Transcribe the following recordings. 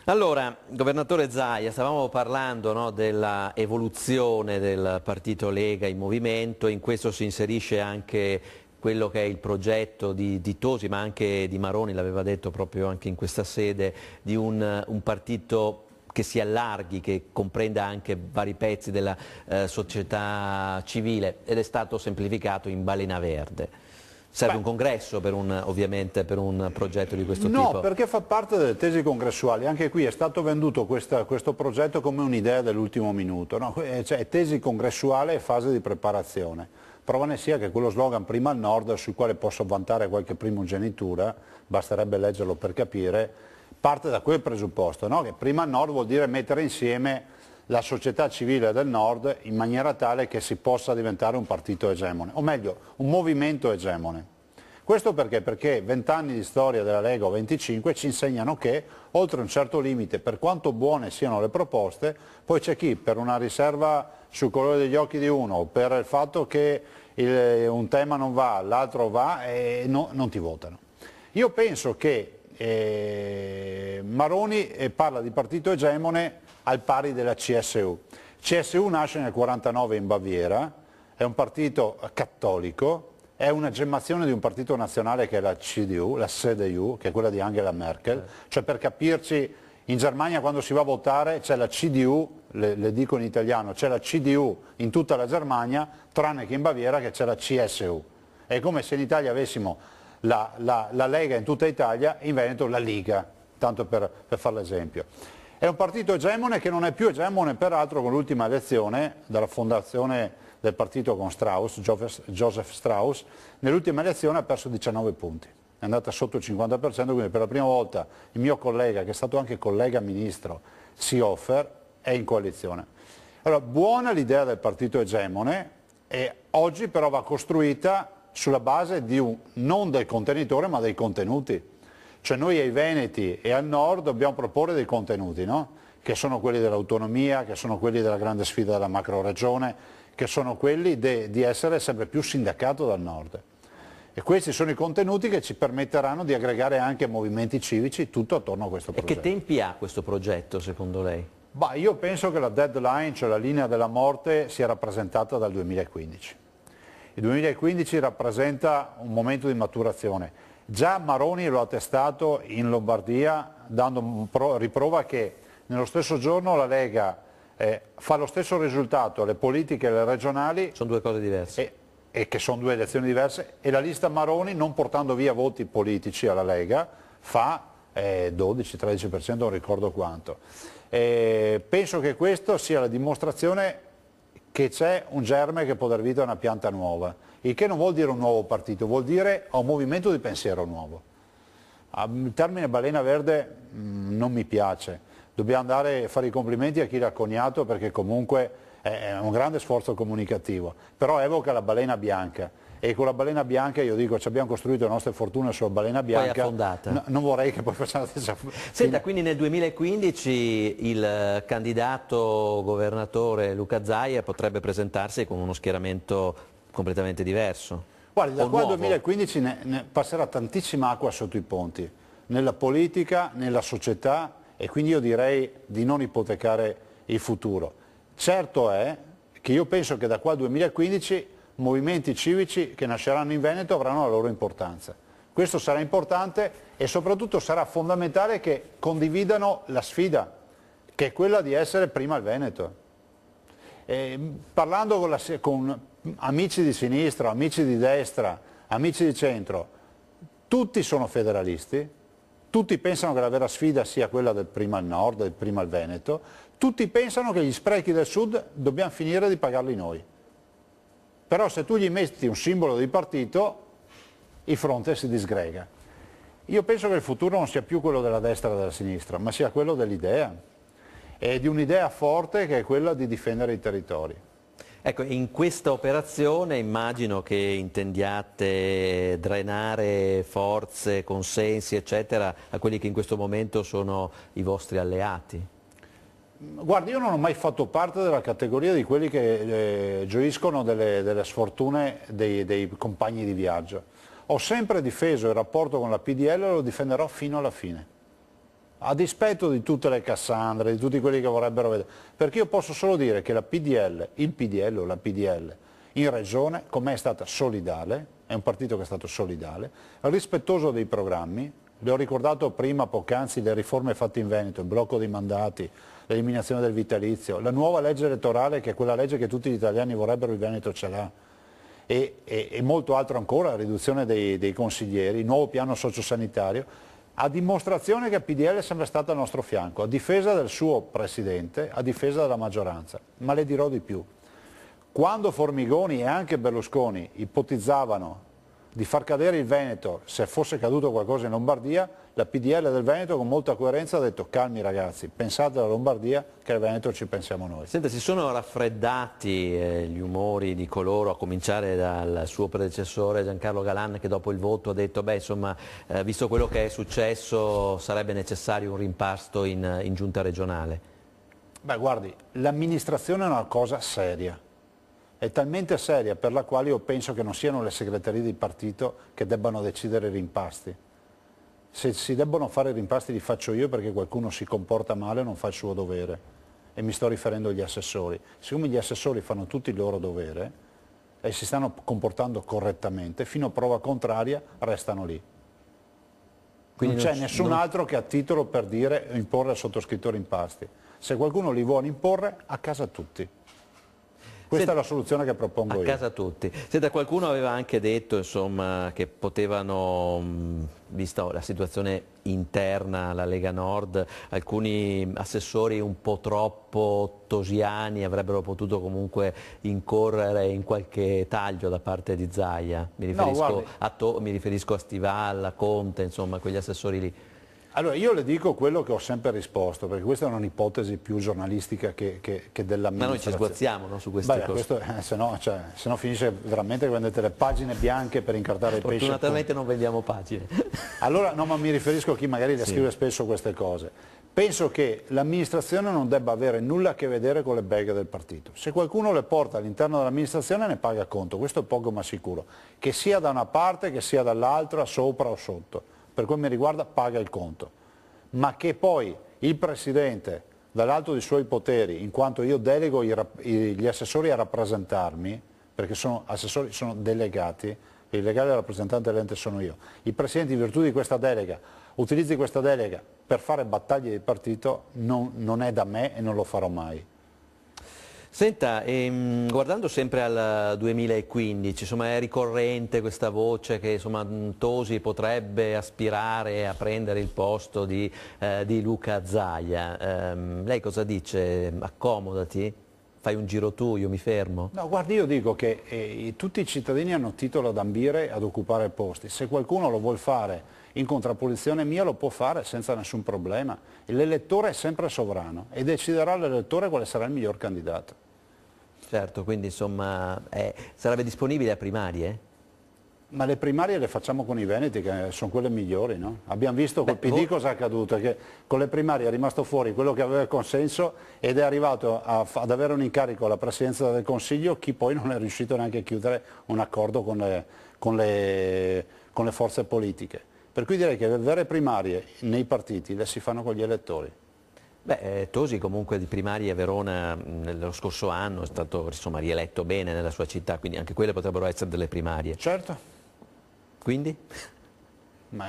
Allora, governatore Zaia, stavamo parlando, no, della evoluzione del partito Lega in movimento, in questo si inserisce anche quello che è il progetto di Tosi, ma anche di Maroni, l'aveva detto proprio anche in questa sede, di un partito che si allarghi, che comprenda anche vari pezzi della società civile, ed è stato semplificato in Balena Verde. Serve un congresso ovviamente per un progetto di questo tipo? No, perché fa parte delle tesi congressuali. Anche qui è stato venduto questo progetto come un'idea dell'ultimo minuto, no? Cioè tesi congressuale e fase di preparazione. Prova ne sia che quello slogan "prima al nord", sul quale posso vantare qualche primogenitura, basterebbe leggerlo per capire, parte da quel presupposto, no? Che prima al nord vuol dire mettere insieme la società civile del nord in maniera tale che si possa diventare un partito egemone, o meglio, un movimento egemone. Questo perché? Perché 20 anni di storia della Lega, o 25, ci insegnano che oltre un certo limite, per quanto buone siano le proposte, poi c'è chi per una riserva sul colore degli occhi di uno, o per il fatto che un tema non va, l'altro va, e non ti votano. Io penso che Maroni parla di partito egemone al pari della CSU. CSU nasce nel 1949 in Baviera, è un partito cattolico, è una gemmazione di un partito nazionale che è la CDU, la CDU, che è quella di Angela Merkel, cioè per capirci in Germania quando si va a votare c'è la CDU, le dico in italiano, c'è la CDU in tutta la Germania, tranne che in Baviera che c'è la CSU. È come se in Italia avessimo la Lega in tutta Italia e in Veneto la Liga, tanto per fare l'esempio. È un partito egemone che non è più egemone peraltro con l'ultima elezione dalla fondazione del partito con Strauss, Joseph Strauss, nell'ultima elezione ha perso 19 punti, è andata sotto il 50%, quindi per la prima volta il mio collega, che è stato anche collega ministro, Seehofer, è in coalizione. Allora, buona l'idea del partito egemone, e oggi però va costruita sulla base non del contenitore ma dei contenuti. Cioè noi ai Veneti e al Nord dobbiamo proporre dei contenuti, no? Che sono quelli dell'autonomia, che sono quelli della grande sfida della macro-regione, che sono quelli di essere sempre più sindacato dal Nord. E questi sono i contenuti che ci permetteranno di aggregare anche movimenti civici tutto attorno a questo progetto. E che tempi ha questo progetto secondo lei? Bah, io penso che la deadline, cioè la linea della morte, sia rappresentata dal 2015. Il 2015 rappresenta un momento di maturazione. Già Maroni lo ha testato in Lombardia dando riprova che nello stesso giorno la Lega fa lo stesso risultato alle politiche e alle regionali. Sono due cose diverse. E che sono due elezioni diverse, e la lista Maroni, non portando via voti politici alla Lega, fa 12-13%, non ricordo quanto. Penso che questo sia la dimostrazione che c'è un germe che può dar vita a una pianta nuova, il che non vuol dire un nuovo partito, vuol dire un movimento di pensiero nuovo. Il termine balena verde non mi piace, dobbiamo andare a fare i complimenti a chi l'ha coniato, perché comunque è un grande sforzo comunicativo, però evoca la balena bianca, e con la balena bianca io dico ci abbiamo costruito le nostre fortune sulla balena bianca, poi affondata. Non vorrei che poi facciamo la stessa. Senta, quindi nel 2015 il candidato governatore Luca Zaia potrebbe presentarsi con uno schieramento completamente diverso? Guardi, da qua al nuovo? 2015 ne passerà tantissima acqua sotto i ponti, nella politica, nella società, e quindi io direi di non ipotecare il futuro. Certo è che io penso che da qua al 2015 movimenti civici che nasceranno in Veneto avranno la loro importanza. Questo sarà importante, e soprattutto sarà fondamentale che condividano la sfida, che è quella di essere prima il Veneto. Parlando con amici di sinistra, amici di destra, amici di centro, tutti sono federalisti, tutti pensano che la vera sfida sia quella del prima al nord, del prima al Veneto, tutti pensano che gli sprechi del sud dobbiamo finire di pagarli noi. Però se tu gli metti un simbolo di partito, il fronte si disgrega. Io penso che il futuro non sia più quello della destra e della sinistra, ma sia quello dell'idea, e di un'idea forte che è quella di difendere i territori. Ecco, in questa operazione immagino che intendiate drenare forze, consensi, eccetera, a quelli che in questo momento sono i vostri alleati. Guardi, io non ho mai fatto parte della categoria di quelli che gioiscono delle sfortune dei compagni di viaggio. Ho sempre difeso il rapporto con la PDL e lo difenderò fino alla fine. a dispetto di tutte le Cassandre, di tutti quelli che vorrebbero vedere, perché io posso solo dire che la PDL, il PDL o la PDL in regione, con me è stata solidale, è un partito che è stato solidale, rispettoso dei programmi, le ho ricordato prima poc'anzi le riforme fatte in Veneto, il blocco dei mandati, l'eliminazione del vitalizio, la nuova legge elettorale che è quella legge che tutti gli italiani vorrebbero, il Veneto ce l'ha, e molto altro ancora, la riduzione dei consiglieri, il nuovo piano sociosanitario, a dimostrazione che il PDL è sempre stato al nostro fianco, a difesa del suo Presidente, a difesa della maggioranza, ma le dirò di più. Quando Formigoni e anche Berlusconi ipotizzavano di far cadere il Veneto se fosse caduto qualcosa in Lombardia, la PDL del Veneto con molta coerenza ha detto calmi ragazzi, pensate alla Lombardia che al Veneto ci pensiamo noi. Senta, si sono raffreddati gli umori di coloro, a cominciare dal suo predecessore Giancarlo Galan, che dopo il voto ha detto beh insomma visto quello che è successo sarebbe necessario un rimpasto in giunta regionale? Beh guardi, l'amministrazione è una cosa seria. È talmente seria per la quale io penso che non siano le segreterie di partito che debbano decidere i rimpasti. Se si debbono fare i rimpasti li faccio io perché qualcuno si comporta male e non fa il suo dovere. E mi sto riferendo agli assessori. Siccome gli assessori fanno tutto il loro dovere e si stanno comportando correttamente, fino a prova contraria restano lì. Quindi non c'è nessun altro che ha titolo per dire imporre al sottoscritto rimpasti. Se qualcuno li vuole imporre, a casa tutti. Questa è la soluzione che propongo io. A casa tutti. Senta, qualcuno aveva anche detto insomma, che potevano, vista la situazione interna alla Lega Nord, alcuni assessori un po' troppo tosiani avrebbero potuto comunque incorrere in qualche taglio da parte di Zaia. Mi riferisco a Stivalla, a Conte, insomma, quegli assessori lì. Allora, io le dico quello che ho sempre risposto, perché questa è un'ipotesi più giornalistica che dell'amministrazione. Ma noi ci sguazziamo, no, su queste cose. Se no finisce veramente che vendete le pagine bianche per incartare il pesce. Fortunatamente non vendiamo pagine. Allora, no, ma mi riferisco a chi magari le scrive spesso queste cose. Penso che l'amministrazione non debba avere nulla a che vedere con le beghe del partito. Se qualcuno le porta all'interno dell'amministrazione ne paga conto, questo è poco ma sicuro. Che sia da una parte, che sia dall'altra, sopra o sotto. Per quel mi riguarda paga il conto, ma che poi il Presidente dall'alto dei suoi poteri, in quanto io delego gli assessori a rappresentarmi, perché sono assessori, sono delegati, il legale rappresentante dell'ente sono io, il Presidente in virtù di questa delega utilizzi questa delega per fare battaglie di partito non è da me e non lo farò mai. Senta, guardando sempre al 2015, insomma, è ricorrente questa voce che insomma, Tosi potrebbe aspirare a prendere il posto di Luca Zaia. Lei cosa dice? Accomodati? Fai un giro tu, io mi fermo? No, guardi, io dico che tutti i cittadini hanno titolo ad ambire ad occupare posti. Se qualcuno lo vuol fare in contrapposizione mia lo può fare senza nessun problema. L'elettore è sempre sovrano e deciderà l'elettore quale sarà il miglior candidato. Certo, quindi insomma sarebbe disponibile a primarie? Ma le primarie le facciamo con i veneti che sono quelle migliori, no? Abbiamo visto col PD cosa è accaduto, che con le primarie è rimasto fuori quello che aveva il consenso ed è arrivato ad avere un incarico alla presidenza del Consiglio chi poi non è riuscito neanche a chiudere un accordo con le forze politiche. Per cui direi che le vere primarie nei partiti le si fanno con gli elettori. Beh, Tosi comunque di primarie a Verona nello scorso anno è stato insomma, rieletto bene nella sua città, quindi anche quelle potrebbero essere delle primarie. Certo. Quindi? Ma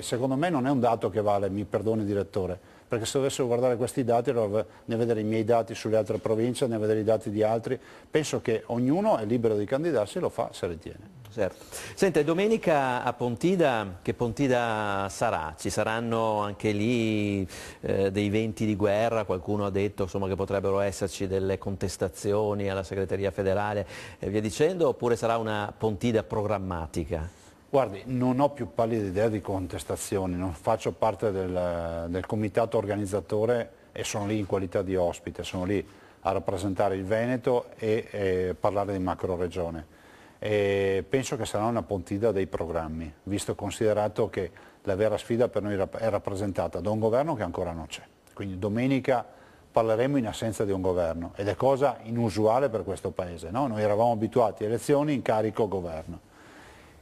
secondo me non è un dato che vale, mi perdoni direttore, perché se dovessero guardare questi dati, allora ne vedere i miei dati sulle altre province, ne vedere i dati di altri, penso che ognuno è libero di candidarsi e lo fa se ritiene. Certo. Senta, domenica a Pontida, che Pontida sarà? Ci saranno anche lì dei venti di guerra? Qualcuno ha detto insomma, che potrebbero esserci delle contestazioni alla segreteria federale e via dicendo, oppure sarà una Pontida programmatica? Guardi, non ho più pallida idea di contestazioni, non faccio parte del comitato organizzatore e sono lì in qualità di ospite, sono lì a rappresentare il Veneto e parlare di macro-regione. E penso che sarà una Pontida dei programmi, visto considerato che la vera sfida per noi è rappresentata da un governo che ancora non c'è. Quindi domenica parleremo in assenza di un governo ed è cosa inusuale per questo Paese, no? Noi eravamo abituati a elezioni, incarico, governo.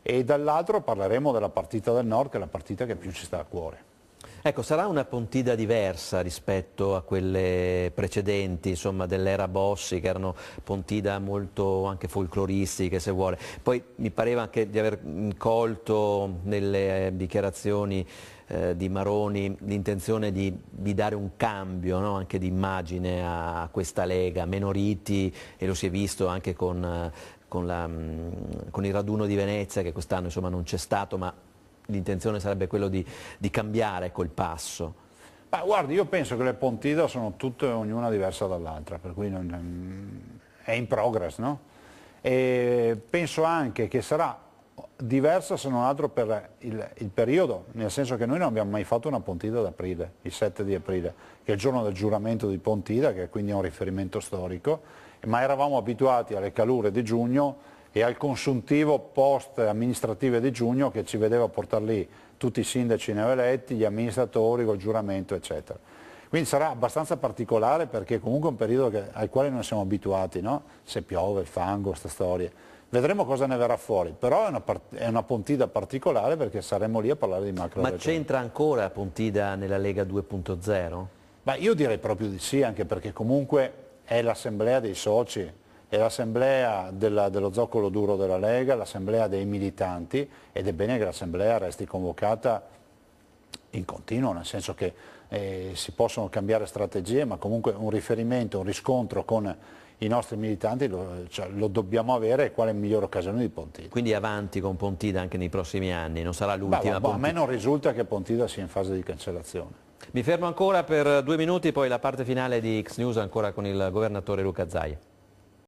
E dall'altro parleremo della partita del Nord, che è la partita che più ci sta a cuore. Ecco, sarà una Pontida diversa rispetto a quelle precedenti, insomma, dell'era Bossi, che erano Pontida molto anche folcloristiche, se vuole. Poi mi pareva anche di aver colto nelle dichiarazioni di Maroni l'intenzione di dare un cambio, no? Anche di immagine a questa Lega, meno riti, e lo si è visto anche con il raduno di Venezia, che quest'anno insomma non c'è stato, ma l'intenzione sarebbe quello di cambiare col passo. Ma guardi, io penso che le Pontida sono tutte ognuna diversa dall'altra, per cui è in progress, no? E penso anche che sarà diversa se non altro per il periodo, nel senso che noi non abbiamo mai fatto una Pontida ad aprile, il 7 di aprile, che è il giorno del giuramento di Pontida, che quindi è un riferimento storico, ma eravamo abituati alle calure di giugno e al consuntivo post amministrative di giugno che ci vedeva portare lì tutti i sindaci neoeletti, gli amministratori col giuramento eccetera. Quindi sarà abbastanza particolare perché comunque è un periodo al quale non siamo abituati, no? Se piove, il fango, queste storie. Vedremo cosa ne verrà fuori, però è una Pontida particolare perché saremo lì a parlare di macro. Ma c'entra ancora Pontida nella Lega 2.0? Ma io direi proprio di sì, anche perché comunque è l'assemblea dei soci, è l'assemblea dello zoccolo duro della Lega, l'assemblea dei militanti, ed è bene che l'assemblea resti convocata in continuo, nel senso che si possono cambiare strategie, ma comunque un riferimento, un riscontro con i nostri militanti lo dobbiamo avere, e qual è la migliore occasione di Pontida. Quindi avanti con Pontida anche nei prossimi anni, non sarà l'ultima Pontida? A me non risulta che Pontida sia in fase di cancellazione. Mi fermo ancora per 2 minuti, poi la parte finale di X News ancora con il governatore Luca Zaia.